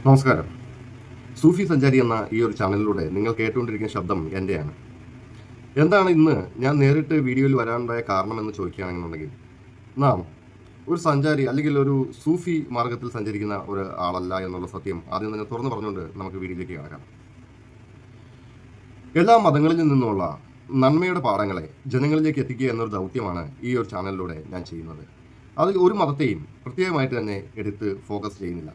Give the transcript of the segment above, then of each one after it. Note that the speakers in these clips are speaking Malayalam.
നമസ്കാരം. സൂഫി സഞ്ചാരി എന്ന ഈ ഒരു ചാനലിലൂടെ നിങ്ങൾ കേട്ടുകൊണ്ടിരിക്കുന്ന ശബ്ദം എൻ്റെയാണ്. എന്താണ് ഇന്ന് ഞാൻ നേരിട്ട് വീഡിയോയിൽ വരാനുണ്ടായ കാരണമെന്ന് ചോദിക്കുകയാണെന്നുണ്ടെങ്കിൽ, നാം ഒരു സഞ്ചാരി അല്ലെങ്കിൽ ഒരു സൂഫി മാർഗത്തിൽ സഞ്ചരിക്കുന്ന ഒരു ആളല്ല എന്നുള്ള സത്യം ആദ്യം തന്നെ തുറന്നു പറഞ്ഞുകൊണ്ട് നമുക്ക് വീഡിയോയിലേക്ക് കടക്കാം. എല്ലാ മതങ്ങളിൽ നിന്നുമുള്ള നന്മയുടെ പാഠങ്ങളെ ജനങ്ങളിലേക്ക് എത്തിക്കുക എന്നൊരു ദൗത്യമാണ് ഈ ഒരു ചാനലിലൂടെ ഞാൻ ചെയ്യുന്നത്. അതിൽ ഒരു മതത്തെയും പ്രത്യേകമായിട്ട് തന്നെ എടുത്ത് ഫോക്കസ് ചെയ്യുന്നില്ല.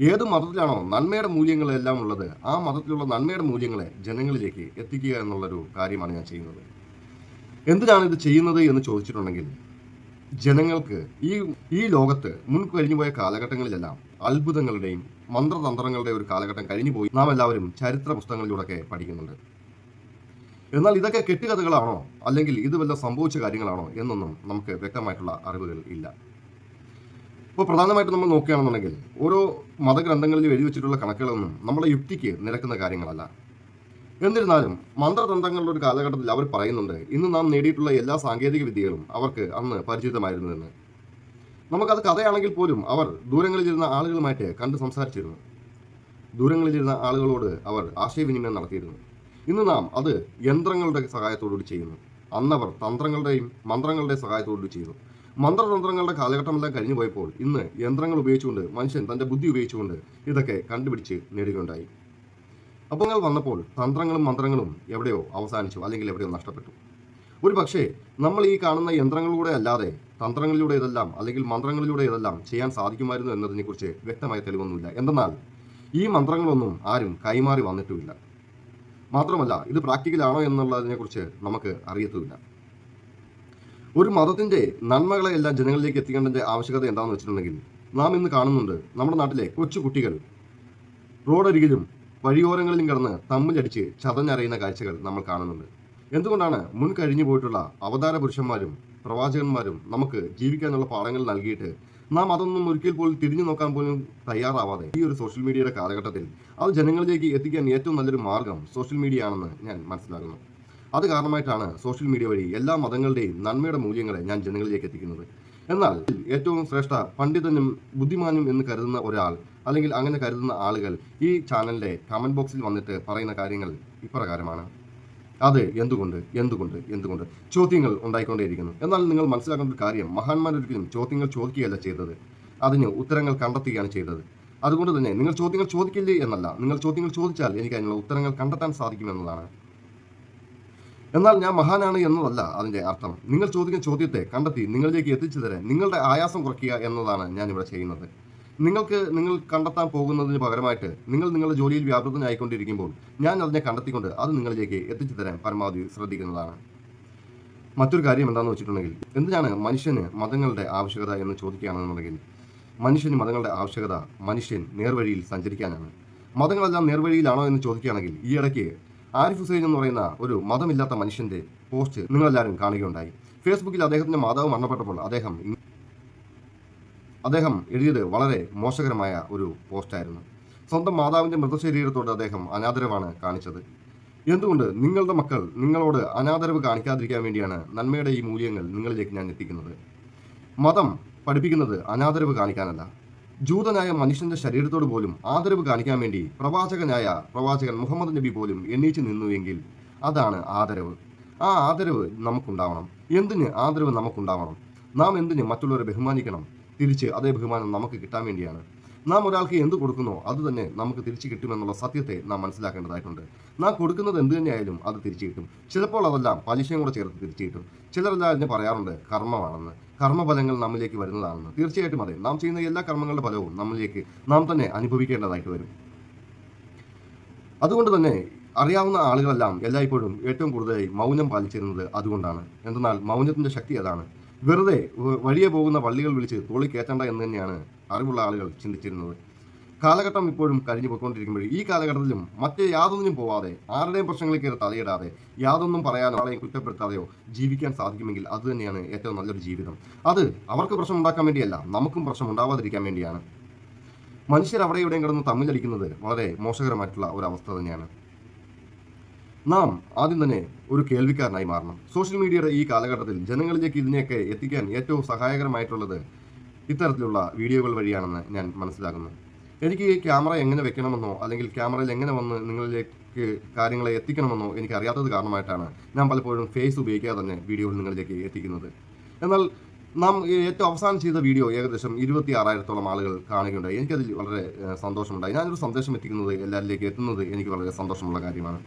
ഏത് മതത്തിലാണോ നന്മയുടെ മൂല്യങ്ങളെല്ലാം ഉള്ളത്, ആ മതത്തിലുള്ള നന്മയുടെ മൂല്യങ്ങളെ ജനങ്ങളിലേക്ക് എത്തിക്കുക എന്നുള്ളൊരു കാര്യമാണ് ഞാൻ ചെയ്യുന്നത്. എന്തിനാണ് ഇത് ചെയ്യുന്നത് എന്ന് ചോദിച്ചിട്ടുണ്ടെങ്കിൽ, ജനങ്ങൾക്ക് ഈ ലോകത്ത് മുൻ കഴിഞ്ഞുപോയ കാലഘട്ടങ്ങളിലെല്ലാം അത്ഭുതങ്ങളുടെയും മന്ത്രതന്ത്രങ്ങളുടെയും ഒരു കാലഘട്ടം കഴിഞ്ഞുപോയി നാം എല്ലാവരും ചരിത്ര പുസ്തകങ്ങളിലൂടെയൊക്കെ പഠിക്കുന്നുണ്ട്. എന്നാൽ ഇതൊക്കെ കെട്ടുകഥകളാണോ അല്ലെങ്കിൽ ഇത് വല്ല സംഭവിച്ച കാര്യങ്ങളാണോ എന്നൊന്നും നമുക്ക് വ്യക്തമായിട്ടുള്ള അറിവുകൾ ഇല്ല. ഇപ്പോൾ പ്രധാനമായിട്ടും നമ്മൾ നോക്കുകയാണെന്നുണ്ടെങ്കിൽ ഓരോ മതഗ്രന്ഥങ്ങളിൽ എഴുതി വെച്ചിട്ടുള്ള കണക്കുകളൊന്നും നമ്മുടെ യുക്തിക്ക് നിരക്കുന്ന കാര്യങ്ങളല്ല. എന്നിരുന്നാലും മന്ത്രതന്ത്രങ്ങളുടെ ഒരു കാലഘട്ടത്തിൽ അവർ പറയുന്നുണ്ട്, ഇന്ന് നാം നേടിയിട്ടുള്ള എല്ലാ സാങ്കേതിക വിദ്യകളും അവർക്ക് അന്ന് പരിചിതമായിരുന്നുവെന്ന്. നമുക്കത് കഥയാണെങ്കിൽ പോലും അവർ ദൂരങ്ങളിലിരുന്ന ആളുകളുമായിട്ട് കണ്ട് സംസാരിച്ചിരുന്നു. ദൂരങ്ങളിലിരുന്ന ആളുകളോട് അവർ ആശയവിനിമയം നടത്തിയിരുന്നു. ഇന്ന് നാം അത് യന്ത്രങ്ങളുടെ സഹായത്തോടുകൂടി ചെയ്യുന്നു. അന്നവർ തന്ത്രങ്ങളുടെയും മന്ത്രങ്ങളുടെയും സഹായത്തോടുകൂടി ചെയ്യുന്നു. മന്ത്രതന്ത്രങ്ങളുടെ കാലഘട്ടമെല്ലാം കഴിഞ്ഞു പോയപ്പോൾ ഇന്ന് യന്ത്രങ്ങൾ ഉപയോഗിച്ചുകൊണ്ട് മനുഷ്യൻ തൻ്റെ ബുദ്ധി ഉപയോഗിച്ചുകൊണ്ട് ഇതൊക്കെ കണ്ടുപിടിച്ച് നേടുകയുണ്ടായി. അപ്പോൾ വന്നപ്പോൾ തന്ത്രങ്ങളും മന്ത്രങ്ങളും എവിടെയോ അവസാനിച്ചു, അല്ലെങ്കിൽ എവിടെയോ നഷ്ടപ്പെട്ടു. ഒരു പക്ഷേ നമ്മൾ ഈ കാണുന്ന യന്ത്രങ്ങളിലൂടെ അല്ലാതെ തന്ത്രങ്ങളിലൂടെ ഇതെല്ലാം അല്ലെങ്കിൽ മന്ത്രങ്ങളിലൂടെ ഇതെല്ലാം ചെയ്യാൻ സാധിക്കുമായിരുന്നു എന്നതിനെക്കുറിച്ച് വ്യക്തമായ തെളിവൊന്നുമില്ല. എന്തെന്നാൽ ഈ മന്ത്രങ്ങളൊന്നും ആരും കൈമാറി വന്നിട്ടുമില്ല. മാത്രമല്ല ഇത് പ്രാക്ടിക്കലാണോ എന്നുള്ളതിനെക്കുറിച്ച് നമുക്ക് അറിയത്തുമില്ല. ഒരു മതത്തിൻ്റെ നന്മകളെല്ലാം ജനങ്ങളിലേക്ക് എത്തിക്കേണ്ടതിൻ്റെ ആവശ്യകത എന്താണെന്ന് വെച്ചിട്ടുണ്ടെങ്കിൽ, നാം ഇന്ന് കാണുന്നുണ്ട് നമ്മുടെ നാട്ടിലെ കൊച്ചു കുട്ടികൾ റോഡരികിലും വഴിയോരങ്ങളിലും കിടന്ന് തമ്മിലടിച്ച് ചതഞ്ഞറിയുന്ന കാഴ്ചകൾ നമ്മൾ കാണുന്നുണ്ട്. എന്തുകൊണ്ടാണ് മുൻ കഴിഞ്ഞു പോയിട്ടുള്ള അവതാര പുരുഷന്മാരും പ്രവാചകന്മാരും നമുക്ക് ജീവിക്കാനുള്ള പാഠങ്ങൾ നൽകിയിട്ട് നാം അതൊന്നും ഒരിക്കൽ പോലും തിരിഞ്ഞു നോക്കാൻ പോലും തയ്യാറാവാതെ ഈ ഒരു സോഷ്യൽ മീഡിയയുടെ കാലഘട്ടത്തിൽ അത് ജനങ്ങളിലേക്ക് എത്തിക്കാൻ ഏറ്റവും നല്ലൊരു മാർഗം സോഷ്യൽ മീഡിയ ആണെന്ന് ഞാൻ മനസ്സിലാക്കുന്നു. അത് കാരണമായിട്ടാണ് സോഷ്യൽ മീഡിയ വഴി എല്ലാ മതങ്ങളുടെയും നന്മയുടെ മൂല്യങ്ങളെ ഞാൻ ജനങ്ങളിലേക്ക് എത്തിക്കുന്നത്. എന്നാൽ ഏറ്റവും ശ്രേഷ്ഠ പണ്ഡിതനും ബുദ്ധിമാനും എന്ന് കരുതുന്ന ഒരാൾ അല്ലെങ്കിൽ അങ്ങനെ കരുതുന്ന ആളുകൾ ഈ ചാനലിൻ്റെ കമൻറ്റ് ബോക്സിൽ വന്നിട്ട് പറയുന്ന കാര്യങ്ങൾ ഇപ്രകാരമാണ്: അത് എന്തുകൊണ്ട് ചോദ്യങ്ങൾ ഉണ്ടായിക്കൊണ്ടേയിരിക്കുന്നു. എന്നാൽ നിങ്ങൾ മനസ്സിലാക്കേണ്ട ഒരു കാര്യം, മഹാന്മാരൊരിക്കലും ചോദ്യങ്ങൾ ചോദിക്കുകയല്ല ചെയ്തത്, അതിന് ഉത്തരങ്ങൾ കണ്ടെത്തുകയാണ് ചെയ്തത്. അതുകൊണ്ട് തന്നെ നിങ്ങൾ ചോദ്യങ്ങൾ ചോദിക്കില്ലേ എന്നല്ല, നിങ്ങൾ ചോദ്യങ്ങൾ ചോദിച്ചാൽ എനിക്ക് അതിനുള്ള ഉത്തരങ്ങൾ കണ്ടെത്താൻ സാധിക്കുമെന്നതാണ്. എന്നാൽ ഞാൻ മഹാനാണ് എന്നതല്ല അതിൻ്റെ അർത്ഥം. നിങ്ങൾ ചോദിക്കുന്ന ചോദ്യത്തെ കണ്ടെത്തി നിങ്ങളിലേക്ക് എത്തിച്ചു തരാൻ നിങ്ങളുടെ ആയാസം കുറയ്ക്കുക എന്നതാണ് ഞാനിവിടെ ചെയ്യുന്നത്. നിങ്ങൾ കണ്ടെത്താൻ പോകുന്നതിന് പകരമായിട്ട് നിങ്ങളുടെ ജോലിയിൽ വ്യാപൃതനായിക്കൊണ്ടിരിക്കുമ്പോൾ ഞാൻ അതിനെ കണ്ടെത്തിക്കൊണ്ട് അത് നിങ്ങളിലേക്ക് എത്തിച്ചു തരാൻ പരമാവധി ശ്രദ്ധിക്കുന്നതാണ്. മറ്റൊരു കാര്യം എന്താണെന്ന് വെച്ചിട്ടുണ്ടെങ്കിൽ, എന്തിനാണ് മനുഷ്യന് മതങ്ങളുടെ ആവശ്യകത എന്ന് ചോദിക്കുകയാണെന്നുണ്ടെങ്കിൽ, മനുഷ്യന് മതങ്ങളുടെ ആവശ്യകത മനുഷ്യൻ നേർവഴിയിൽ സഞ്ചരിക്കാനാണ്. മതങ്ങളെല്ലാം നേർവഴിയിലാണോ എന്ന് ചോദിക്കുകയാണെങ്കിൽ, ഈ ഇടയ്ക്ക് ആരിഫ് ഹുസൈൻ എന്ന് പറയുന്ന ഒരു മതമില്ലാത്ത മനുഷ്യൻ്റെ പോസ്റ്റ് നിങ്ങളെല്ലാവരും കാണുകയുണ്ടായി. ഫേസ്ബുക്കിൽ അദ്ദേഹത്തിൻ്റെ മാതാവ് മരണപ്പെട്ടപ്പോൾ അദ്ദേഹം എഴുതിയത് വളരെ മോശകരമായ ഒരു പോസ്റ്റായിരുന്നു. സ്വന്തം മാതാവിൻ്റെ മൃതശരീരത്തോട് അദ്ദേഹം അനാദരവാണ് കാണിച്ചത്. എന്തുകൊണ്ട് നിങ്ങളുടെ മക്കൾ നിങ്ങളോട് അനാദരവ് കാണിക്കാതിരിക്കാൻ വേണ്ടിയാണ് നന്മയുടെ ഈ മൂല്യങ്ങൾ നിങ്ങളിലേക്ക് ഞാൻ എത്തിക്കുന്നത്. മതം പഠിപ്പിക്കുന്നത് അനാദരവ് കാണിക്കാനല്ല. ജൂതനായ മനുഷ്യന്റെ ശരീരത്തോട് പോലും ആദരവ് കാണിക്കാൻ വേണ്ടി പ്രവാചകൻ മുഹമ്മദ് നബി പോലും എണ്ണീച്ചു നിന്നുവെങ്കിൽ അതാണ് ആദരവ്. ആ ആദരവ് നമുക്കുണ്ടാവണം. എന്തിന് ആദരവ് നമുക്കുണ്ടാവണം? നാം എന്തിന് മറ്റുള്ളവരെ ബഹുമാനിക്കണം? തിരിച്ച് അതേ ബഹുമാനം നമുക്ക് കിട്ടാൻ വേണ്ടിയാണ്. നാം ഒരാൾക്ക് എന്ത് കൊടുക്കുന്നോ അത് തന്നെ നമുക്ക് തിരിച്ചു കിട്ടുമെന്നുള്ള സത്യത്തെ നാം മനസ്സിലാക്കേണ്ടതായിട്ടുണ്ട്. നാം കൊടുക്കുന്നത് എന്ത് തന്നെയായാലും അത് തിരിച്ചു കിട്ടും. ചിലപ്പോൾ അതെല്ലാം പലിശയും കൂടെ ചേർത്ത് തിരിച്ചു കിട്ടും. ചിലരെല്ലാം അതിനെ പറയാറുണ്ട് കർമ്മമാണെന്ന്, കർമ്മഫലങ്ങൾ നമ്മിലേക്ക് വരുന്നതാണെന്ന്. തീർച്ചയായിട്ടും അതെ, നാം ചെയ്യുന്ന എല്ലാ കർമ്മങ്ങളുടെ ഫലവും നമ്മളിലേക്ക് നാം തന്നെ അനുഭവിക്കേണ്ടതായിട്ട് വരും. അതുകൊണ്ട് തന്നെ അറിയാവുന്ന ആളുകളെല്ലാം എല്ലായ്പ്പോഴും ഏറ്റവും കൂടുതലായി മൗനം പാലിച്ചിരുന്നത് അതുകൊണ്ടാണ്. എന്തെന്നാൽ മൗനത്തിൻ്റെ ശക്തി അതാണ്. വെറുതെ വഴിയെ പോകുന്ന വള്ളികൾ വിളിച്ച് തോളി കയറ്റണ്ട എന്ന് തന്നെയാണ് അറിവുള്ള ആളുകൾ ചിന്തിച്ചിരുന്നത്. കാലഘട്ടം ഇപ്പോഴും കഴിഞ്ഞു പോയിക്കൊണ്ടിരിക്കുമ്പോൾ ഈ കാലഘട്ടത്തിലും മറ്റേ യാതൊന്നിനും പോവാതെ ആരുടെയും പ്രശ്നങ്ങളിൽ കയറി തലയിടാതെ യാതൊന്നും പറയാനോ ആളെയും കുറ്റപ്പെടുത്താതെയോ ജീവിക്കാൻ സാധിക്കുമെങ്കിൽ അത് തന്നെയാണ് ഏറ്റവും നല്ലൊരു ജീവിതം. അത് അവർക്ക് പ്രശ്നം ഉണ്ടാക്കാൻ വേണ്ടിയല്ല, നമുക്കും പ്രശ്നം ഉണ്ടാവാതിരിക്കാൻ വേണ്ടിയാണ്. മനുഷ്യർ അവിടെ ഇവിടെയും കിടന്ന് തമ്മിലടിക്കുന്നത് വളരെ മോശകരമായിട്ടുള്ള ഒരു അവസ്ഥ തന്നെയാണ്. നാം ആദ്യം തന്നെ ഒരു കേൾവിക്കാരനായി മാറണം. സോഷ്യൽ മീഡിയയുടെ ഈ കാലഘട്ടത്തിൽ ജനങ്ങളിലേക്ക് ഇതിനെയൊക്കെ എത്തിക്കാൻ ഏറ്റവും സഹായകരമായിട്ടുള്ളത് ഇത്തരത്തിലുള്ള വീഡിയോകൾ വഴിയാണെന്ന് ഞാൻ മനസ്സിലാക്കുന്നു. എനിക്ക് ഈ ക്യാമറ എങ്ങനെ വെക്കണമെന്നോ അല്ലെങ്കിൽ ക്യാമറയിൽ എങ്ങനെ വന്ന് നിങ്ങളിലേക്ക് കാര്യങ്ങളെ എത്തിക്കണമെന്നോ എനിക്ക് അറിയാത്തത് കാരണമായിട്ടാണ് ഞാൻ പലപ്പോഴും ഫേസ് ഉപയോഗിക്കാതെ തന്നെ വീഡിയോകൾ നിങ്ങളിലേക്ക് എത്തിക്കുന്നത്. എന്നാൽ നാം ഏറ്റവും അവസാനം ചെയ്ത വീഡിയോ ഏകദേശം 26,000-ഓളം ആളുകൾ കാണുകയുണ്ടായി. എനിക്കതിൽ വളരെ സന്തോഷമുണ്ടായി. ഞാനൊരു സന്ദേശം എത്തിക്കുന്നത് എല്ലാവരിലേക്ക് എത്തുന്നത് എനിക്ക് വളരെ സന്തോഷമുള്ള കാര്യമാണ്.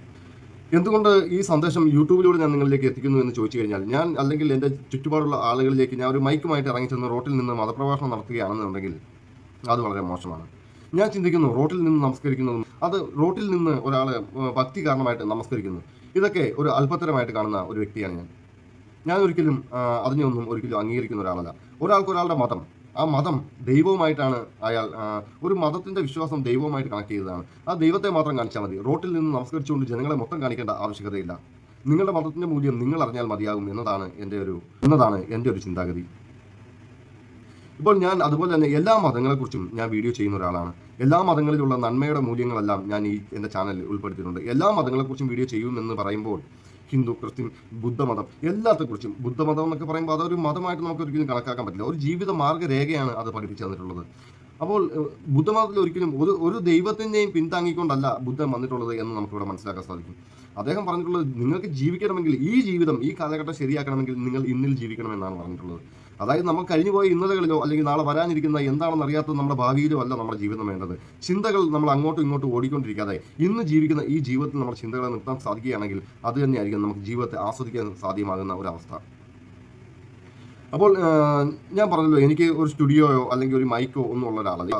എന്തുകൊണ്ട് ഈ സന്ദേശം യൂട്യൂബിലൂടെ ഞാൻ നിങ്ങളിലേക്ക് എത്തിക്കുന്നു എന്ന് ചോദിച്ചു കഴിഞ്ഞാൽ, ഞാൻ അല്ലെങ്കിൽ എൻ്റെ ചുറ്റുപാടുള്ള ആളുകളിലേക്ക് ഞാൻ ഒരു മൈക്കുമായിട്ട് ഇറങ്ങിച്ചെന്ന് റോട്ടിൽ നിന്ന് മതപ്രഭാഷണം നടത്തുകയാണെന്നുണ്ടെങ്കിൽ അത് വളരെ മോശമാണ്. ഞാൻ ചിന്തിക്കുന്നു, റോട്ടിൽ നിന്ന് നമസ്കരിക്കുന്നതും അത് റോട്ടിൽ നിന്ന് ഒരാൾ ഭക്തി കാരണമായിട്ട് നമസ്കരിക്കുന്നു, ഇതൊക്കെ ഒരു അല്പത്തരമായിട്ട് കാണുന്ന ഒരു വ്യക്തിയാണ് ഞാൻ ഒരിക്കലും അതിനെയൊന്നും ഒരിക്കലും അംഗീകരിക്കുന്ന ഒരാളല്ല. ഒരാൾക്ക് ഒരാളുടെ മതം, ആ മതം ദൈവവുമായിട്ടാണ് അയാൾ ഒരു മതത്തിൻ്റെ വിശ്വാസം ദൈവവുമായിട്ട് കണക്ട് ചെയ്തതാണ്. ആ ദൈവത്തെ മാത്രം കാണിച്ചാൽ മതി. റോട്ടിൽ നിന്ന് നമസ്കരിച്ചുകൊണ്ട് ജനങ്ങളെ മൊത്തം കാണിക്കേണ്ട ആവശ്യകതയില്ല. നിങ്ങളുടെ മതത്തിൻ്റെ മൂല്യം നിങ്ങൾ അറിഞ്ഞാൽ മതിയാകും എന്നതാണ് എൻ്റെ ഒരു ചിന്താഗതി. ഇപ്പോൾ ഞാൻ അതുപോലെ തന്നെ എല്ലാ മതങ്ങളെക്കുറിച്ചും ഞാൻ വീഡിയോ ചെയ്യുന്ന ഒരാളാണ്. എല്ലാ മതങ്ങളിലുള്ള നന്മയുടെ മൂല്യങ്ങളെല്ലാം ഞാൻ എൻ്റെ ചാനലിൽ ഉൾപ്പെടുത്തിയിട്ടുണ്ട്. എല്ലാ മതങ്ങളെക്കുറിച്ചും വീഡിയോ ചെയ്യുമെന്ന് പറയുമ്പോൾ ഹിന്ദു, ക്രിസ്ത്യൻ, ബുദ്ധമതം എല്ലാത്തെക്കുറിച്ചും, ബുദ്ധമതം എന്നൊക്കെ പറയുമ്പോൾ അതൊരു മതമായിട്ട് നമുക്ക് ഒരിക്കലും കണക്കാക്കാൻ പറ്റില്ല. ഒരു ജീവിത മാർഗ്ഗരേഖയാണ് അത് പഠിപ്പിച്ചു തന്നിട്ടുള്ളത്. അപ്പോൾ ബുദ്ധമതത്തിൽ ഒരിക്കലും ഒരു ദൈവത്തിൻ്റെയും പിന്താങ്ങിക്കൊണ്ടല്ല ബുദ്ധൻ വന്നിട്ടുള്ളത് എന്ന് നമുക്കിവിടെ മനസ്സിലാക്കാൻ സാധിക്കും. അദ്ദേഹം പറഞ്ഞിട്ടുള്ളത്, നിങ്ങൾക്ക് ജീവിക്കണമെങ്കിൽ ഈ ജീവിതം, ഈ കാലഘട്ടം ശരിയാക്കണമെങ്കിൽ നിങ്ങൾ ഇന്നിൽ ജീവിക്കണമെന്നാണ് പറഞ്ഞിട്ടുള്ളത്. അതായത് നമ്മൾ കഴിഞ്ഞുപോയ ഇന്നലകളിലോ അല്ലെങ്കിൽ നാളെ വരാനിരിക്കുന്ന എന്താണെന്ന് അറിയാത്തത് നമ്മുടെ ഭാവിയിലോ അല്ല നമ്മുടെ ജീവിതം വേണ്ടത്. ചിന്തകൾ നമ്മൾ അങ്ങോട്ടും ഇങ്ങോട്ടും ഓടിക്കൊണ്ടിരിക്കാതെ ഇന്ന് ജീവിക്കുന്ന ഈ ജീവിതത്തിൽ നമ്മുടെ ചിന്തകളെ നിർത്താൻ സാധിക്കുകയാണെങ്കിൽ അത് തന്നെയായിരിക്കും നമുക്ക് ജീവിതത്തെ ആസ്വദിക്കാൻ സാധ്യമാകുന്ന ഒരവസ്ഥ. അപ്പോൾ ഞാൻ പറഞ്ഞല്ലോ, എനിക്ക് ഒരു സ്റ്റുഡിയോയോ അല്ലെങ്കിൽ ഒരു മൈക്കോ ഒന്നും ഉള്ള ഒരാളല്ല.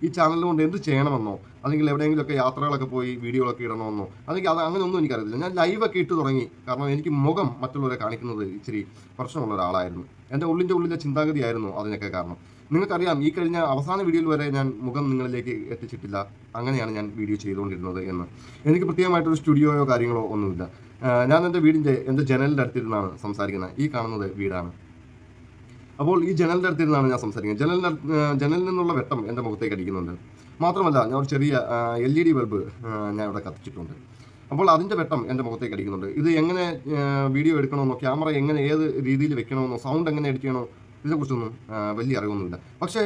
ഈ ചാനൽ കൊണ്ട് എന്ത് ചെയ്യണമെന്നോ അല്ലെങ്കിൽ എവിടെയെങ്കിലുമൊക്കെ യാത്രകളൊക്കെ പോയി വീഡിയോകളൊക്കെ ഇടണമെന്നോ അല്ലെങ്കിൽ അങ്ങനെയൊന്നും എനിക്കറിയത്തില്ല. ഞാൻ ലൈവൊക്കെ ഇട്ട് തുടങ്ങി. കാരണം എനിക്ക് മുഖം മറ്റുള്ളവരെ കാണിക്കുന്നത് ഇച്ചിരി പ്രശ്നമുള്ള ഒരാളായിരുന്നു. എൻ്റെ ഉള്ളിലെ ചിന്താഗതിയായിരുന്നു അതിനൊക്കെ കാരണം. നിങ്ങൾക്കറിയാം, ഈ കഴിഞ്ഞ അവസാന വീഡിയോയിൽ വരെ ഞാൻ മുഖം നിങ്ങളിലേക്ക് എത്തിച്ചിട്ടില്ല. അങ്ങനെയാണ് ഞാൻ വീഡിയോ ചെയ്തുകൊണ്ടിരുന്നത് എന്ന്. എനിക്ക് പ്രത്യേകമായിട്ടൊരു സ്റ്റുഡിയോയോ കാര്യങ്ങളോ ഒന്നുമില്ല. ഞാൻ എൻ്റെ ജനലിൻ്റെ അടുത്തിരുന്നാണ് സംസാരിക്കുന്നത്. ഈ കാണുന്നത് വീടാണ്. അപ്പോൾ ഈ ജനലിൻ്റെ അടുത്തിരുന്നാണ് ഞാൻ സംസാരിക്കുന്നത്. ജനലിൽ നിന്നുള്ള വെട്ടം എൻ്റെ മുഖത്തേക്ക് അടിക്കുന്നുണ്ട്. മാത്രമല്ല, ഞാൻ ഒരു ചെറിയ LED ബൾബ് ഞാൻ ഇവിടെ കത്തിച്ചിട്ടുണ്ട്. അപ്പോൾ അതിൻ്റെ വെട്ടം എൻ്റെ മുഖത്തേക്ക് അടിക്കുന്നുണ്ട്. ഇത് എങ്ങനെ വീഡിയോ എടുക്കണമെന്നോ ക്യാമറ എങ്ങനെ ഏത് രീതിയിൽ വെക്കണമെന്നോ സൗണ്ട് എങ്ങനെ എഡിറ്റ് ഇതിനെക്കുറിച്ചൊന്നും വലിയ അറിവൊന്നുമില്ല. പക്ഷേ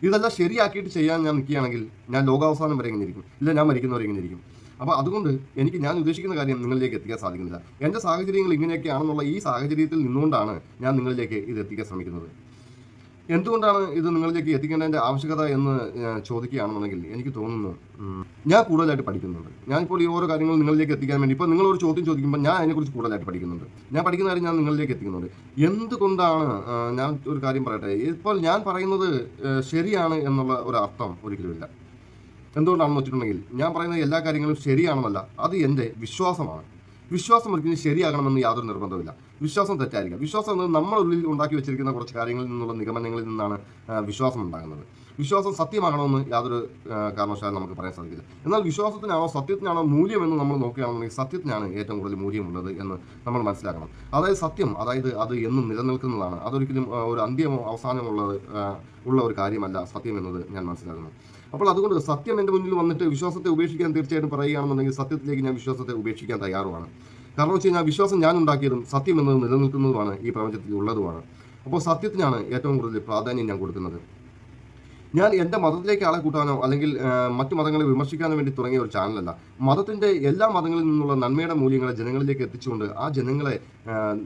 ഇതെല്ലാം ശരിയാക്കിയിട്ട് ചെയ്യാൻ ഞാൻ നിൽക്കുകയാണെങ്കിൽ ഞാൻ ലോകാവസാനം വരെ ഇങ്ങനെ ഇരിക്കും, ഇല്ല ഞാൻ മരിക്കുന്നവരെ ഇങ്ങനെ ഇരിക്കും. അപ്പോൾ അതുകൊണ്ട് ഞാൻ ഉദ്ദേശിക്കുന്ന കാര്യം നിങ്ങളിലേക്ക് എത്തിക്കാൻ സാധിക്കുന്നില്ല. എൻ്റെ സാഹചര്യങ്ങൾ ഇങ്ങനെയൊക്കെയാണെന്നുള്ള ഈ സാഹചര്യത്തിൽ നിന്നുകൊണ്ടാണ് ഞാൻ നിങ്ങളിലേക്ക് ഇത് എത്തിക്കാൻ ശ്രമിക്കുന്നത്. എന്തുകൊണ്ടാണ് ഇത് നിങ്ങളിലേക്ക് എത്തിക്കേണ്ടതിൻ്റെ ആവശ്യകത എന്ന് ചോദിക്കുകയാണെന്നുണ്ടെങ്കിൽ എനിക്ക് തോന്നുന്നു, ഞാൻ കൂടുതലായിട്ട് പഠിക്കുന്നുണ്ട്. ഞാനിപ്പോൾ ഈ ഓരോ കാര്യങ്ങൾ നിങ്ങളിലേക്ക് എത്തിക്കാൻ വേണ്ടി ഇപ്പോൾ നിങ്ങളൊരു ചോദ്യം ചോദിക്കുമ്പോൾ ഞാൻ അതിനെക്കുറിച്ച് കൂടുതലായിട്ട് പഠിക്കുന്നുണ്ട്. ഞാൻ പഠിക്കുന്ന കാര്യം ഞാൻ നിങ്ങളിലേക്ക് എത്തിക്കുന്നുണ്ട്. എന്തുകൊണ്ടാണ് ഞാൻ ഒരു കാര്യം പറയട്ടെ, ഇപ്പോൾ ഞാൻ പറയുന്നത് ശരിയാണ് എന്നുള്ള ഒരു അർത്ഥം ഒരിക്കലുമില്ല. എന്തുകൊണ്ടാണെന്ന് വെച്ചിട്ടുണ്ടെങ്കിൽ, ഞാൻ പറയുന്ന എല്ലാ കാര്യങ്ങളും ശരിയാണെന്നല്ല, അത് എൻ്റെ വിശ്വാസമാണ്. വിശ്വാസം ഒരിക്കലും ശരിയാകണമെന്ന് യാതൊരു നിർബന്ധമില്ല. വിശ്വാസം തെറ്റായിരിക്കാം. വിശ്വാസം എന്നത് നമ്മളുള്ളിൽ ഉണ്ടാക്കി വെച്ചിരിക്കുന്ന കുറച്ച് കാര്യങ്ങളിൽ നിന്നുള്ള നിഗമനങ്ങളിൽ നിന്നാണ് വിശ്വാസം ഉണ്ടാകുന്നത്. വിശ്വാസം സത്യമാകണമെന്ന് യാതൊരു കാരണവശാലും നമുക്ക് പറയാൻ സാധിക്കില്ല. എന്നാൽ വിശ്വാസത്തിനാണോ സത്യത്തിനാണോ മൂല്യമെന്ന് നമ്മൾ നോക്കുകയാണെന്നുണ്ടെങ്കിൽ സത്യത്തിനാണ് ഏറ്റവും കൂടുതൽ മൂല്യമുള്ളത് എന്ന് നമ്മൾ മനസ്സിലാക്കണം. അതായത് സത്യം, അത് എന്നും നിലനിൽക്കുന്നതാണ്. അതൊരിക്കലും ഒരു അന്ത്യമോ അവസാനമോ ഉള്ള ഒരു കാര്യമല്ല സത്യം എന്നത് ഞാൻ മനസ്സിലാക്കുന്നു. അപ്പോൾ അതുകൊണ്ട് സത്യം എൻ്റെ മുന്നിൽ വന്നിട്ട് വിശ്വാസത്തെ ഉപേക്ഷിക്കാൻ തീർച്ചയായിട്ടും പറയുകയാണെന്നുണ്ടെങ്കിൽ സത്യത്തിലേക്ക് ഞാൻ വിശ്വാസത്തെ ഉപേക്ഷിക്കാൻ തയ്യാറുമാണ്. കാരണം വെച്ച് കഴിഞ്ഞാൽ വിശ്വാസം ഞാൻ ഉണ്ടാക്കിയതും സത്യം എന്നത് നിലനിൽക്കുന്നതുമാണ്, ഈ പ്രപഞ്ചത്തിൽ ഉള്ളതുമാണ്. അപ്പോൾ സത്യത്തിനാണ് ഏറ്റവും കൂടുതൽ പ്രാധാന്യം ഞാൻ കൊടുക്കുന്നത്. ഞാൻ എൻ്റെ മതത്തിലേക്ക് ആളെ കൂട്ടാനോ അല്ലെങ്കിൽ മറ്റു മതങ്ങളെ വിമർശിക്കാനോ വേണ്ടി തുടങ്ങിയ ഒരു ചാനലല്ല. മതത്തിൻ്റെ എല്ലാ മതങ്ങളിൽ നിന്നുള്ള നന്മയുടെ മൂല്യങ്ങളെ ജനങ്ങളിലേക്ക് എത്തിച്ചുകൊണ്ട് ആ ജനങ്ങളെ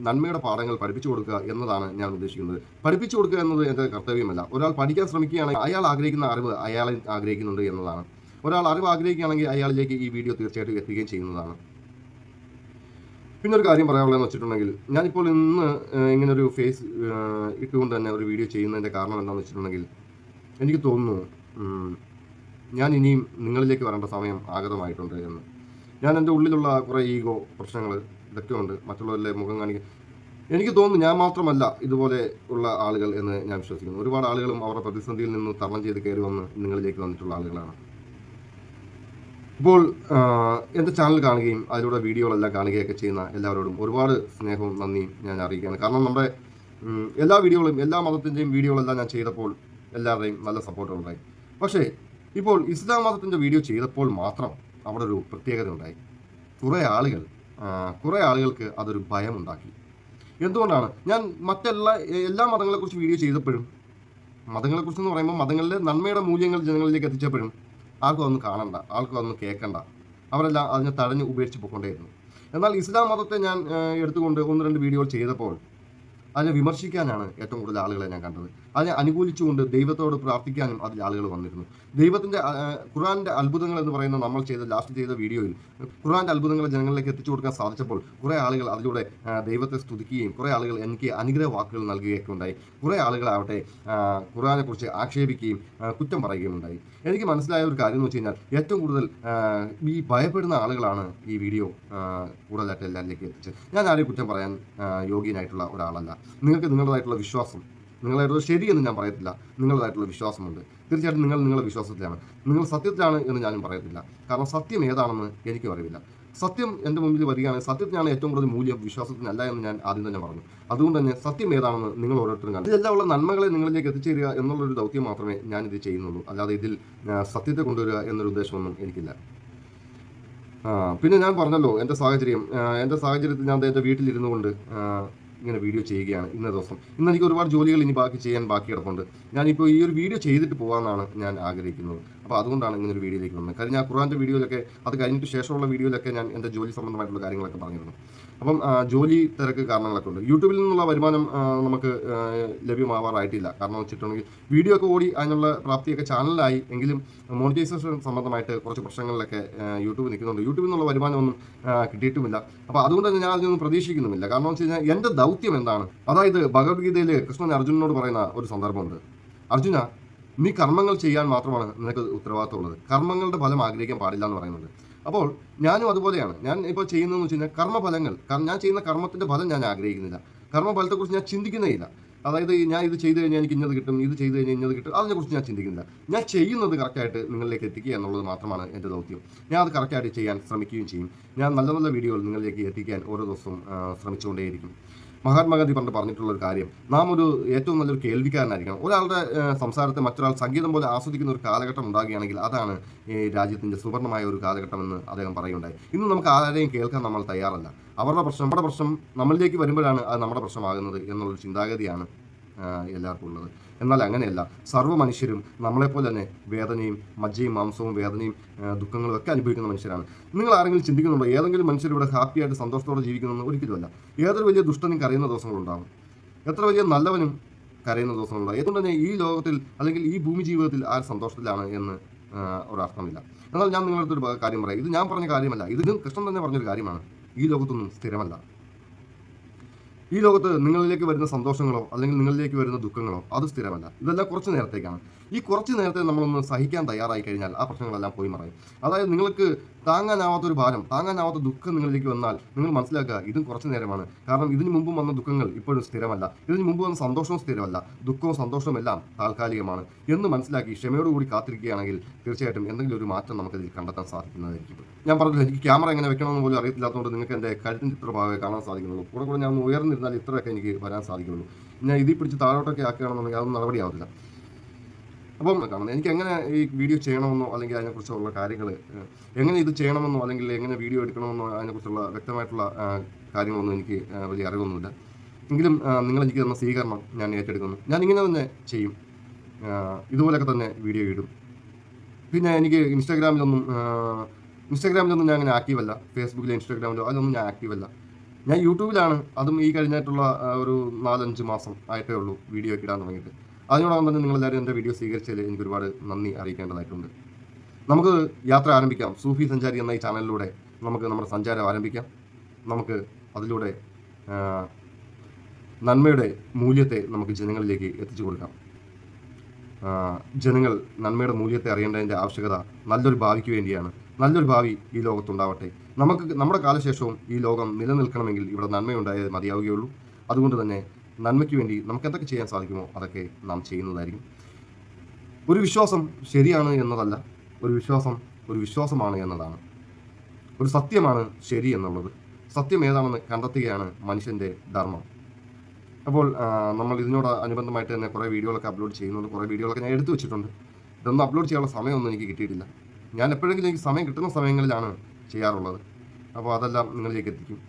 നന്മയുടെ പാഠങ്ങൾ പഠിപ്പിച്ചു കൊടുക്കുക എന്നതാണ് ഞാൻ ഉദ്ദേശിക്കുന്നത്. പഠിപ്പിച്ചു കൊടുക്കുക എന്നത് എൻ്റെ കർത്തവ്യമല്ല. ഒരാൾ പഠിക്കാൻ ശ്രമിക്കുകയാണെങ്കിൽ അയാൾ ആഗ്രഹിക്കുന്ന അറിവ് അയാളെ ആഗ്രഹിക്കുന്നുണ്ട് എന്നതാണ്. ഒരാൾ അറിവ് ആഗ്രഹിക്കുകയാണെങ്കിൽ അയാളിലേക്ക് ഈ വീഡിയോ തീർച്ചയായിട്ടും എത്തുകയും ചെയ്യുന്നതാണ്. പിന്നെ ഒരു കാര്യം പറയാനുള്ളതെന്ന് വെച്ചിട്ടുണ്ടെങ്കിൽ, ഞാനിപ്പോൾ ഇന്ന് ഇങ്ങനൊരു ഫേസ് ഇട്ടുകൊണ്ട് തന്നെ ഒരു വീഡിയോ ചെയ്യുന്നതിൻ്റെ കാരണം എന്താണെന്ന് വെച്ചിട്ടുണ്ടെങ്കിൽ, എനിക്ക് തോന്നുന്നു ഞാൻ ഇനിയും നിങ്ങളിലേക്ക് വരേണ്ട സമയം ആഗതമായിട്ടുണ്ട് എന്ന്. ഞാൻ എൻ്റെ ഉള്ളിലുള്ള കുറേ ഈഗോ പ്രശ്നങ്ങൾ ഇതൊക്കെ ഉണ്ട്, മറ്റുള്ളവരിലെ മുഖം കാണിക്കാൻ. എനിക്ക് തോന്നുന്നു ഞാൻ മാത്രമല്ല ഇതുപോലെ ഉള്ള ആളുകൾ എന്ന് ഞാൻ വിശ്വസിക്കുന്നു. ഒരുപാട് ആളുകളും അവരുടെ പ്രതിസന്ധിയിൽ നിന്ന് തരണം ചെയ്ത് കയറി വന്ന് നിങ്ങളിലേക്ക് വന്നിട്ടുള്ള ആളുകളാണ്. ഇപ്പോൾ എൻ്റെ ചാനൽ കാണുകയും അതിലൂടെ വീഡിയോകളെല്ലാം കാണുകയൊക്കെ ചെയ്യുന്ന എല്ലാവരോടും ഒരുപാട് സ്നേഹവും നന്ദിയും ഞാൻ അറിയിക്കുകയാണ്. കാരണം നമ്മുടെ എല്ലാ മതത്തിൻ്റെയും വീഡിയോകളെല്ലാം ഞാൻ ചെയ്തപ്പോൾ എല്ലാവരുടെയും നല്ല സപ്പോർട്ട് ഉണ്ടായി. പക്ഷേ ഇപ്പോൾ ഇസ്ലാം മതത്തിൻ്റെ വീഡിയോ ചെയ്തപ്പോൾ മാത്രം അവിടെ ഒരു പ്രത്യേകത ഉണ്ടായി. കുറേ ആളുകൾക്ക് അതൊരു ഭയമുണ്ടാക്കി. എന്തുകൊണ്ടാണ്? ഞാൻ എല്ലാ മതങ്ങളെക്കുറിച്ച് വീഡിയോ ചെയ്തപ്പോഴും മതങ്ങളെക്കുറിച്ചെന്ന് പറയുമ്പോൾ മതങ്ങളിലെ നന്മയുടെ മൂല്യങ്ങൾ ജനങ്ങളിലേക്ക് എത്തിച്ചപ്പോഴും ആർക്കും അതൊന്നും കാണണ്ട, ആർക്കും അതൊന്നും കേൾക്കണ്ട, അവരെല്ലാം അതിനെ തടഞ്ഞ് ഉപേക്ഷിച്ച് പോയിക്കൊണ്ടേയിരുന്നു. എന്നാൽ ഇസ്ലാം മതത്തെ ഞാൻ എടുത്തുകൊണ്ട് 1-2 വീഡിയോകൾ ചെയ്തപ്പോൾ അതിനെ വിമർശിക്കാനാണ് ഏറ്റവും കൂടുതൽ ആളുകളെ ഞാൻ കണ്ടത്. അതിനെ അനുകൂലിച്ചുകൊണ്ട് ദൈവത്തോട് പ്രാർത്ഥിക്കാനും അതിൽ ആളുകൾ വന്നിരുന്നു. ദൈവത്തിൻ്റെ ഖുർആൻ്റെ അത്ഭുതങ്ങൾ എന്ന് പറയുന്ന നമ്മൾ ലാസ്റ്റ് ചെയ്ത വീഡിയോയിൽ ഖുർആൻ്റെ അത്ഭുതങ്ങൾ ജനങ്ങളിലേക്ക് എത്തിച്ചു കൊടുക്കാൻ സാധിച്ചപ്പോൾ കുറേ ആളുകൾ അതിലൂടെ ദൈവത്തെ സ്തുതിക്കുകയും കുറേ ആളുകൾ എനിക്ക് അനുഗ്രഹ വാക്കുകൾ നൽകുകയൊക്കെ ഉണ്ടായി. കുറേ ആളുകളാവട്ടെ ഖുർആനെക്കുറിച്ച് ആക്ഷേപിക്കുകയും കുറ്റം പറയുകയും ഉണ്ടായി. എനിക്ക് മനസ്സിലായ ഒരു കാര്യം എന്ന് വെച്ച് കഴിഞ്ഞാൽ ഏറ്റവും കൂടുതൽ ഈ ഭയപ്പെടുന്ന ആളുകളാണ് ഈ വീഡിയോ കൂടുതലായിട്ട് എല്ലാവരിലേക്ക് എത്തിച്ചത്. ഞാൻ ആരെയും കുറ്റം പറയാൻ യോഗ്യനായിട്ടുള്ള ഒരാളല്ല. നിങ്ങൾക്ക് നിങ്ങളുടേതായിട്ടുള്ള വിശ്വാസം, നിങ്ങളായിട്ടുള്ള ശരിയെന്ന് ഞാൻ പറയത്തില്ല, നിങ്ങളുടേതായിട്ടുള്ള വിശ്വാസമുണ്ട്. തീർച്ചയായിട്ടും നിങ്ങളുടെ വിശ്വാസത്തിലാണ്, നിങ്ങൾ സത്യത്തിലാണ് എന്ന് ഞാനും പറയത്തില്ല. കാരണം സത്യം ഏതാണെന്ന് എനിക്കും അറിയില്ല. സത്യം എൻ്റെ മുമ്പിൽ വരികയാണെങ്കിൽ സത്യത്തിനാണ് ഏറ്റവും കൂടുതൽ മൂല്യം, വിശ്വാസത്തിനല്ല എന്ന് ഞാൻ ആദ്യം തന്നെ പറഞ്ഞു. അതുകൊണ്ട് തന്നെ സത്യം ഏതാണെന്ന് നിങ്ങൾ ഓരോരുത്തരും കാണും. ഇതെല്ലാം ഉള്ള നന്മകളെ നിങ്ങളിലേക്ക് എത്തിച്ചേരുക എന്നുള്ളൊരു ദൗത്യം മാത്രമേ ഞാനിത് ചെയ്യുന്നുള്ളൂ. അല്ലാതെ ഇതിൽ സത്യത്തെ കൊണ്ടുവരിക എന്നൊരു ഉദ്ദേശമൊന്നും എനിക്കില്ല. പിന്നെ ഞാൻ പറഞ്ഞല്ലോ എൻ്റെ സാഹചര്യത്തിൽ ഞാൻ എൻ്റെ വീട്ടിലിരുന്നു കൊണ്ട് ഇങ്ങനെ വീഡിയോ ചെയ്യുകയാണ് ഇന്ന ദിവസം. ഇന്ന് എനിക്ക് ഒരുപാട് ജോലികൾ ഇനി ബാക്കി കിടപ്പുണ്ട്. ഞാനിപ്പോൾ ഈ ഒരു വീഡിയോ ചെയ്തിട്ട് പോകാമെന്നാണ് ഞാൻ ആഗ്രഹിക്കുന്നത്. അപ്പോൾ അതുകൊണ്ടാണ് ഇങ്ങനെ ഒരു വീഡിയോയിലേക്ക് വന്നത്. കാര്യം ഞാൻ ഖുർആൻ്റെ വീഡിയോയിലൊക്കെ അത് കഴിഞ്ഞിട്ട് ശേഷമുള്ള വീഡിയോയിലൊക്കെ ഞാൻ എൻ്റെ ജോലി സംബന്ധമായിട്ടുള്ള കാര്യങ്ങളൊക്കെ പറഞ്ഞിരുന്നു. അപ്പം ജോലി തിരക്ക് കാരണങ്ങളൊക്കെ ഉണ്ട്. യൂട്യൂബിൽ നിന്നുള്ള വരുമാനം നമുക്ക് ലഭ്യമാവാറായിട്ടില്ല. കാരണം വെച്ചിട്ടുണ്ടെങ്കിൽ വീഡിയോ ഒക്കെ ഓടി അതിനുള്ള പ്രാപ്തിയൊക്കെ ചാനലിലായി എങ്കിലും മോണിറ്റൈസേഷൻ സംബന്ധമായിട്ട് കുറച്ച് പ്രശ്നങ്ങളിലൊക്കെ യൂട്യൂബ് നിൽക്കുന്നുണ്ട്. യൂട്യൂബിൽ നിന്നുള്ള വരുമാനമൊന്നും കിട്ടിയിട്ടുമില്ല. അപ്പോൾ അതുകൊണ്ട് തന്നെ ഞാൻ അതിനൊന്നും പ്രതീക്ഷിക്കുന്നുമില്ല. കാരണം എന്ന് വെച്ച് കഴിഞ്ഞാൽ എൻ്റെ ദൗത്യം എന്താണ്? അതായത് ഭഗവത്ഗീതയിൽ കൃഷ്ണൻ അർജുനനോട് പറയുന്ന ഒരു സന്ദർഭമുണ്ട്. അർജുന, നീ കർമ്മങ്ങൾ ചെയ്യാൻ മാത്രമാണ് നിനക്ക് ഉത്തരവാദിത്തമുള്ളത്, കർമ്മങ്ങളുടെ ഫലം ആഗ്രഹിക്കാൻ പാടില്ല എന്ന് പറയുന്നുണ്ട്. അപ്പോൾ ഞാനും അതുപോലെയാണ്. ഞാൻ ഇപ്പോൾ ചെയ്യുന്നതെന്ന് വെച്ച് കഴിഞ്ഞാൽ കർമ്മഫലങ്ങൾ, ഞാൻ ചെയ്യുന്ന കർമ്മത്തിൻ്റെ ഫലം ഞാൻ ആഗ്രഹിക്കുന്നില്ല. കർമ്മഫലത്തെക്കുറിച്ച് ഞാൻ ചിന്തിക്കുന്നേയില്ല. അതായത് ഞാൻ ഇത് ചെയ്ത് കഴിഞ്ഞാൽ എനിക്ക് ഇന്നത് കിട്ടും, ഇത് ചെയ്ത് കഴിഞ്ഞാൽ ഇന്നത് കിട്ടും, അതിനെക്കുറിച്ച് ഞാൻ ചിന്തിക്കുന്നില്ല. ഞാൻ ചെയ്യുന്നത് കറക്റ്റായിട്ട് നിങ്ങളിലേക്ക് എത്തിക്കുക എന്നുള്ളത് മാത്രമാണ് എൻ്റെ ദൗത്യം. ഞാൻ അത് കറക്റ്റായിട്ട് ചെയ്യാൻ ശ്രമിക്കുകയും ചെയ്യും. ഞാൻ നല്ല നല്ല വീഡിയോകൾ നിങ്ങളിലേക്ക് എത്തിക്കാൻ ഓരോ ദിവസവും ശ്രമിച്ചുകൊണ്ടേയിരിക്കും. മഹാത്മാഗാന്ധി പറഞ്ഞിട്ടുള്ള ഒരു കാര്യം, നാം ഏറ്റവും നല്ലൊരു കേൾവിക്കാരനായിരിക്കണം. ഒരാളുടെ സംസാരത്തെ മറ്റൊരാൾ സംഗീതം പോലെ ആസ്വദിക്കുന്ന ഒരു കാലഘട്ടം ഉണ്ടാകുകയാണെങ്കിൽ അതാണ് ഈ രാജ്യത്തിൻ്റെ സുവർണമായ ഒരു കാലഘട്ടമെന്ന് അദ്ദേഹം പറയുകയുണ്ടായി. ഇന്ന് നമുക്ക് ആരെയും കേൾക്കാൻ നമ്മൾ തയ്യാറല്ല. നമ്മുടെ പ്രശ്നം നമ്മളിലേക്ക് വരുമ്പോഴാണ് അത് നമ്മുടെ പ്രശ്നമാകുന്നത് എന്നുള്ളൊരു ചിന്താഗതിയാണ് എല്ലാവർക്കും ഉള്ളത്. എന്നാൽ അങ്ങനെയല്ല. സർവ്വ മനുഷ്യരും നമ്മളെപ്പോലെ തന്നെ വേദനയും മജ്ജയും മാംസവും വേദനയും ദുഃഖങ്ങളും ഒക്കെ അനുഭവിക്കുന്ന മനുഷ്യരാണ്. നിങ്ങൾ ആരെങ്കിലും ചിന്തിക്കുന്നുണ്ടോ ഏതെങ്കിലും മനുഷ്യർ ഇവിടെ ഹാപ്പിയായിട്ട് സന്തോഷത്തോടെ ജീവിക്കുന്നതെന്ന്? ഒരിക്കലുമല്ല. ഏതൊരു വലിയ ദുഷ്ടനും കരയുന്ന ദിവസങ്ങളുണ്ടാകും, എത്ര വലിയ നല്ലവനും കരയുന്ന ദിവസങ്ങളുണ്ടാകും. അതുകൊണ്ട് തന്നെ ഈ ലോകത്തിൽ അല്ലെങ്കിൽ ഈ ഭൂമി ജീവിതത്തിൽ ആര് സന്തോഷത്തിലാണ് എന്ന് ഒരർത്ഥമില്ല. എന്നാൽ ഞാൻ നിങ്ങളുടെ അടുത്തൊരു കാര്യം പറയാം. ഇത് ഞാൻ പറഞ്ഞ കാര്യമല്ല, ഇത് കൃഷ്ണൻ തന്നെ പറഞ്ഞൊരു കാര്യമാണ്. ഈ ലോകത്തൊന്നും സ്ഥിരമല്ല. ഈ ലോകത്ത് നിങ്ങളിലേക്ക് വരുന്ന സന്തോഷങ്ങളോ അല്ലെങ്കിൽ നിങ്ങളിലേക്ക് വരുന്ന ദുഃഖങ്ങളോ അത് സ്ഥിരമല്ല. ഇതെല്ലാം കുറച്ച് നേരത്തേക്കാണ്. ഈ കുറച്ച് നേരത്തെ നമ്മളൊന്ന് സഹിക്കാൻ തയ്യാറായി കഴിഞ്ഞാൽ ആ പ്രശ്നങ്ങളെല്ലാം പോയി മറയും. അതായത് നിങ്ങൾക്ക് താങ്ങാനാവാത്തൊരു ഭാരം, താങ്ങാനാവാത്ത ദുഃഖം നിങ്ങളിലേക്ക് വന്നാൽ നിങ്ങൾ മനസ്സിലാക്കുക ഇതും കുറച്ച് നേരമാണ്. കാരണം ഇതിനു മുമ്പും വന്ന ദുഃഖങ്ങൾ ഇപ്പോഴും സ്ഥിരമല്ല. ഇതിനു മുമ്പ് വന്ന സന്തോഷവും സ്ഥിരമല്ല. ദുഃഖവും സന്തോഷവും എല്ലാം താൽക്കാലികമാണ് എന്ന് മനസ്സിലാക്കി ക്ഷമയോടുകൂടി കാത്തിരിക്കുകയാണെങ്കിൽ തീർച്ചയായിട്ടും എന്തെങ്കിലും ഒരു മാറ്റം നമുക്കതിൽ കണ്ടെത്താൻ സാധിക്കുന്നതായിരിക്കും. ഞാൻ പറഞ്ഞില്ല, എനിക്ക് ക്യാമറ എങ്ങനെ വെക്കണമെന്ന് പോലും അറിയത്തില്ലാത്തതുകൊണ്ട് നിങ്ങൾക്ക് എൻ്റെ കഴുത്തിൻ്റെ ഇത്ര ഭാഗമേ കാണാൻ സാധിക്കുന്നുള്ളൂ. കൂടെ ഞാൻ ഉയർന്നിരുന്നാൽ ഇത്രയൊക്കെ എനിക്ക് വരാൻ സാധിക്കുള്ളൂ. ഞാൻ ഇതിൽ പിടിച്ച് താഴോട്ടൊക്കെ ആക്കുകയാണെന്നുണ്ടെങ്കിൽ അതൊന്നും നടപടിയാവത്തില്ല. അപ്പം കാണുന്നത് എനിക്ക് എങ്ങനെ ഈ വീഡിയോ ചെയ്യണമെന്നോ അല്ലെങ്കിൽ അതിനെക്കുറിച്ചുള്ള കാര്യങ്ങൾ എങ്ങനെ ഇത് ചെയ്യണമെന്നോ അല്ലെങ്കിൽ എങ്ങനെ വീഡിയോ എടുക്കണമെന്നോ അതിനെക്കുറിച്ചുള്ള വ്യക്തമായിട്ടുള്ള കാര്യങ്ങളൊന്നും എനിക്ക് വലിയ അറിവൊന്നുമില്ല. എങ്കിലും നിങ്ങളെനിക്ക് തന്ന സ്വീകരണം ഞാൻ ഏറ്റെടുക്കുന്നു. ഞാനിങ്ങനെ തന്നെ ചെയ്യും, ഇതുപോലെയൊക്കെ തന്നെ വീഡിയോ ഇടും. പിന്നെ എനിക്ക് ഇൻസ്റ്റാഗ്രാമിലൊന്നും ഞാൻ അങ്ങനെ ആക്റ്റീവല്ല. ഫേസ്ബുക്കിലോ ഇൻസ്റ്റാഗ്രാമിലോ അതിലൊന്നും ഞാൻ ആക്റ്റീവല്ല. ഞാൻ യൂട്യൂബിലാണ്. അതും ഈ കഴിഞ്ഞിട്ടുള്ള ഒരു 4-5 മാസം ആയിട്ടേ ഉള്ളൂ വീഡിയോ ഒക്കെ ഇടാൻ തുടങ്ങിയിട്ട്. അതിനോടൊപ്പം തന്നെ നിങ്ങളെല്ലാവരും എൻ്റെ വീഡിയോ സ്വീകരിച്ചതിൽ എനിക്ക് ഒരുപാട് നന്ദി അറിയിക്കേണ്ടതായിട്ടുണ്ട്. നമുക്ക് യാത്ര ആരംഭിക്കാം. സൂഫി സഞ്ചാരി എന്ന ഈ ചാനലിലൂടെ നമുക്ക് നമ്മുടെ സഞ്ചാരം ആരംഭിക്കാം. നമുക്ക് അതിലൂടെ നന്മയുടെ മൂല്യത്തെ നമുക്ക് ജനങ്ങളിലേക്ക് എത്തിച്ചു കൊടുക്കാം. ജനങ്ങൾ നന്മയുടെ മൂല്യത്തെ അറിയേണ്ടതിൻ്റെ ആവശ്യകത നല്ലൊരു ഭാവിക്ക് വേണ്ടിയാണ്. നല്ലൊരു ഭാവി ഈ ലോകത്തുണ്ടാവട്ടെ. നമ്മുടെ കാലശേഷവും ഈ ലോകം നിലനിൽക്കണമെങ്കിൽ ഇവിടെ നന്മയുണ്ടായേ മതിയാവുകയുള്ളൂ. അതുകൊണ്ട് തന്നെ നന്മയ്ക്ക് വേണ്ടി നമുക്ക് എന്തൊക്കെ ചെയ്യാൻ സാധിക്കുമോ അതൊക്കെ നാം ചെയ്യുന്നതായിരിക്കും. ഒരു വിശ്വാസം ശരിയാണ് എന്നതല്ല, ഒരു വിശ്വാസമാണ് എന്നതാണ്. ഒരു സത്യമാണ് ശരി എന്നുള്ളത്. സത്യം ഏതാണെന്ന് കണ്ടെത്തുകയാണ് മനുഷ്യൻ്റെ ധർമ്മം. അപ്പോൾ നമ്മൾ ഇതിനോട് അനുബന്ധമായിട്ട് തന്നെ കുറേ വീഡിയോകളൊക്കെ അപ്ലോഡ് ചെയ്യുന്നുണ്ട്. കുറേ വീഡിയോകളൊക്കെ ഞാൻ എടുത്തു വെച്ചിട്ടുണ്ട്. ഇതൊന്നും അപ്ലോഡ് ചെയ്യാനുള്ള സമയമൊന്നും എനിക്ക് കിട്ടിയിട്ടില്ല. ഞാൻ എപ്പോഴെങ്കിലും എനിക്ക് സമയം കിട്ടുന്ന സമയങ്ങളിലാണ് ചെയ്യാറുള്ളത്. അപ്പോൾ അതെല്ലാം നിങ്ങളിലേക്ക് എത്തിക്കും.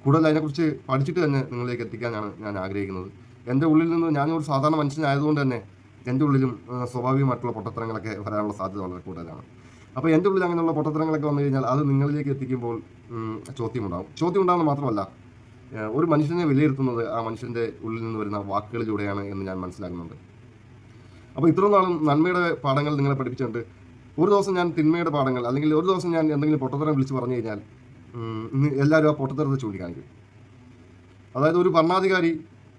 കൂടുതൽ അതിനെക്കുറിച്ച് പഠിച്ചിട്ട് തന്നെ നിങ്ങളിലേക്ക് എത്തിക്കാനാണ് ഞാൻ ആഗ്രഹിക്കുന്നത്. എൻ്റെ ഉള്ളിൽ നിന്ന് ഞാനൊരു സാധാരണ മനുഷ്യനായതുകൊണ്ട് തന്നെ എൻ്റെ ഉള്ളിലും സ്വാഭാവികമായിട്ടുള്ള പൊട്ടത്തരങ്ങളൊക്കെ വരാനുള്ള സാധ്യത വളരെ കൂടുതലാണ്. അപ്പോൾ എൻ്റെ ഉള്ളിൽ അങ്ങനെയുള്ള പൊട്ടത്തരങ്ങളൊക്കെ വന്നു കഴിഞ്ഞാൽ അത് നിങ്ങളിലേക്ക് എത്തിക്കുമ്പോൾ ചോദ്യം ഉണ്ടാകുന്നത് മാത്രമല്ല, ഒരു മനുഷ്യനെ വിലയിരുത്തുന്നത് ആ മനുഷ്യൻ്റെ ഉള്ളിൽ നിന്ന് വരുന്ന വാക്കുകളിലൂടെയാണ് എന്ന് ഞാൻ മനസ്സിലാക്കുന്നുണ്ട്. അപ്പോൾ ഇത്രയും നാളും നന്മയുടെ പാഠങ്ങൾ നിങ്ങളെ പഠിപ്പിച്ചിട്ടുണ്ട്. ഒരു ദിവസം ഞാൻ തിന്മയുടെ പാഠങ്ങൾ, അല്ലെങ്കിൽ ഒരു ദിവസം ഞാൻ എന്തെങ്കിലും പൊട്ടത്തരം വിളിച്ച് പറഞ്ഞു കഴിഞ്ഞാൽ എല്ലാവരും ആ പൊട്ടത്തരത്തെ ചൂണ്ടിക്കാണിക്കും. അതായത് ഒരു ഭരണാധികാരി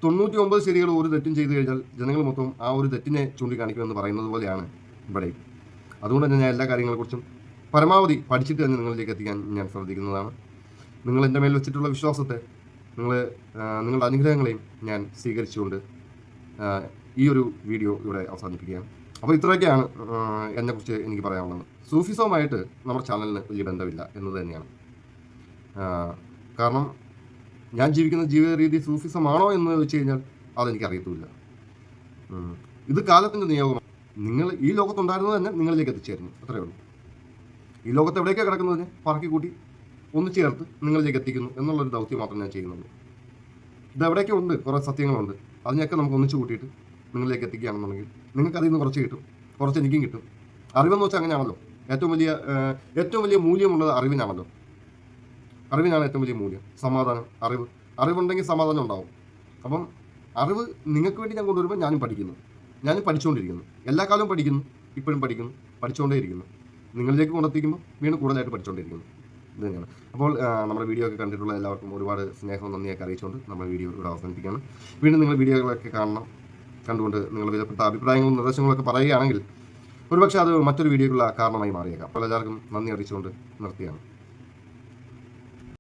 99 ശരികളും ഒരു തെറ്റും ചെയ്തു കഴിഞ്ഞാൽ ജനങ്ങൾ മൊത്തം ആ ഒരു തെറ്റിനെ ചൂണ്ടിക്കാണിക്കുമെന്ന് പറയുന്നത് പോലെയാണ് ഇവിടെ. അതുകൊണ്ട് തന്നെ ഞാൻ എല്ലാ കാര്യങ്ങളെക്കുറിച്ചും പരമാവധി പഠിച്ചിട്ട് തന്നെ നിങ്ങളിലേക്ക് എത്തിക്കാൻ ഞാൻ ശ്രദ്ധിക്കുന്നതാണ്. നിങ്ങൾ എൻ്റെ മേൽ വെച്ചിട്ടുള്ള വിശ്വാസത്തെ, നിങ്ങളുടെ അനുഗ്രഹങ്ങളെയും ഞാൻ സ്വീകരിച്ചുകൊണ്ട് ഈ ഒരു വീഡിയോ ഇവിടെ അവസാനിപ്പിക്കുകയാണ്. അപ്പോൾ ഇത്രയൊക്കെയാണ് എന്നെക്കുറിച്ച് എനിക്ക് പറയാനുള്ളത്. സൂഫിസവുമായിട്ട് നമ്മുടെ ചാനലിന് വലിയ ബന്ധമില്ല എന്നത് തന്നെയാണ്. കാരണം ഞാൻ ജീവിക്കുന്ന ജീവിത രീതി സൂഫിസമാണോ എന്ന് വെച്ച് കഴിഞ്ഞാൽ അതെനിക്കറിയത്തുമില്ല. ഇത് കാലത്തിൻ്റെ നിയോഗമാണ്. നിങ്ങൾ ഈ ലോകത്തുണ്ടായിരുന്നത് തന്നെ നിങ്ങളിലേക്ക് എത്തിച്ചേരുന്നു, അത്രയേ ഉള്ളൂ. ഈ ലോകത്ത് എവിടേക്കാണ് കിടക്കുന്നതിന് പറക്കി കൂട്ടി ഒന്ന് ചേർത്ത് നിങ്ങളിലേക്ക് എത്തിക്കുന്നു എന്നുള്ളൊരു ദൗത്യം മാത്രം ഞാൻ ചെയ്യുന്നുള്ളൂ. ഇത് എവിടെയൊക്കെ ഉണ്ട്, കുറേ സത്യങ്ങളുണ്ട്. അതിനെയൊക്കെ നമുക്ക് ഒന്നിച്ച് കൂട്ടിയിട്ട് നിങ്ങളിലേക്ക് എത്തിക്കുകയാണെന്നുണ്ടെങ്കിൽ നിങ്ങൾക്ക് അതിൽ നിന്ന് കുറച്ച് കിട്ടും, കുറച്ച് എനിക്കും കിട്ടും. അറിവെന്ന് വെച്ചാൽ അങ്ങനെയാണല്ലോ. ഏറ്റവും വലിയ മൂല്യമുള്ളത് അറിവിനാണല്ലോ. അറിവിനാണ് ഏറ്റവും വലിയ മൂല്യം. സമാധാനം, അറിവുണ്ടെങ്കിൽ സമാധാനം ഉണ്ടാവും. അപ്പം അറിവ് നിങ്ങൾക്ക് വേണ്ടി ഞാൻ കൊണ്ടുവരുമ്പോൾ ഞാനും പഠിച്ചുകൊണ്ടിരിക്കുന്നു. എല്ലാ കാലവും പഠിക്കുന്നു, ഇപ്പോഴും പഠിക്കുന്നു, പഠിച്ചുകൊണ്ടേയിരിക്കുന്നു. നിങ്ങളിലേക്ക് കൊണ്ടെത്തിക്കുമ്പോൾ വീണ്ടും കൂടുതലായിട്ട് പഠിച്ചുകൊണ്ടിരിക്കുന്നു. ഇത് തന്നെയാണ്. അപ്പോൾ നമ്മുടെ വീഡിയോ ഒക്കെ കണ്ടിട്ടുള്ള എല്ലാവർക്കും ഒരുപാട് സ്നേഹവും നന്ദിയൊക്കെ അറിയിച്ചുകൊണ്ട് നമ്മുടെ വീഡിയോ ഇവിടെ അവസാനിപ്പിക്കുകയാണ്. വീണ്ടും നിങ്ങൾ വീഡിയോകളൊക്കെ കണ്ടുകൊണ്ട് നിങ്ങൾ വിലപ്പെട്ട അഭിപ്രായങ്ങളും നിർദ്ദേശങ്ങളൊക്കെ പറയുകയാണെങ്കിൽ ഒരുപക്ഷെ അത് മറ്റൊരു വീഡിയോക്കുള്ള കാരണമായി മാറിയേക്കാം. അപ്പോൾ എല്ലാവർക്കും നന്ദി അറിയിച്ചുകൊണ്ട് നിർത്തിയാണ്.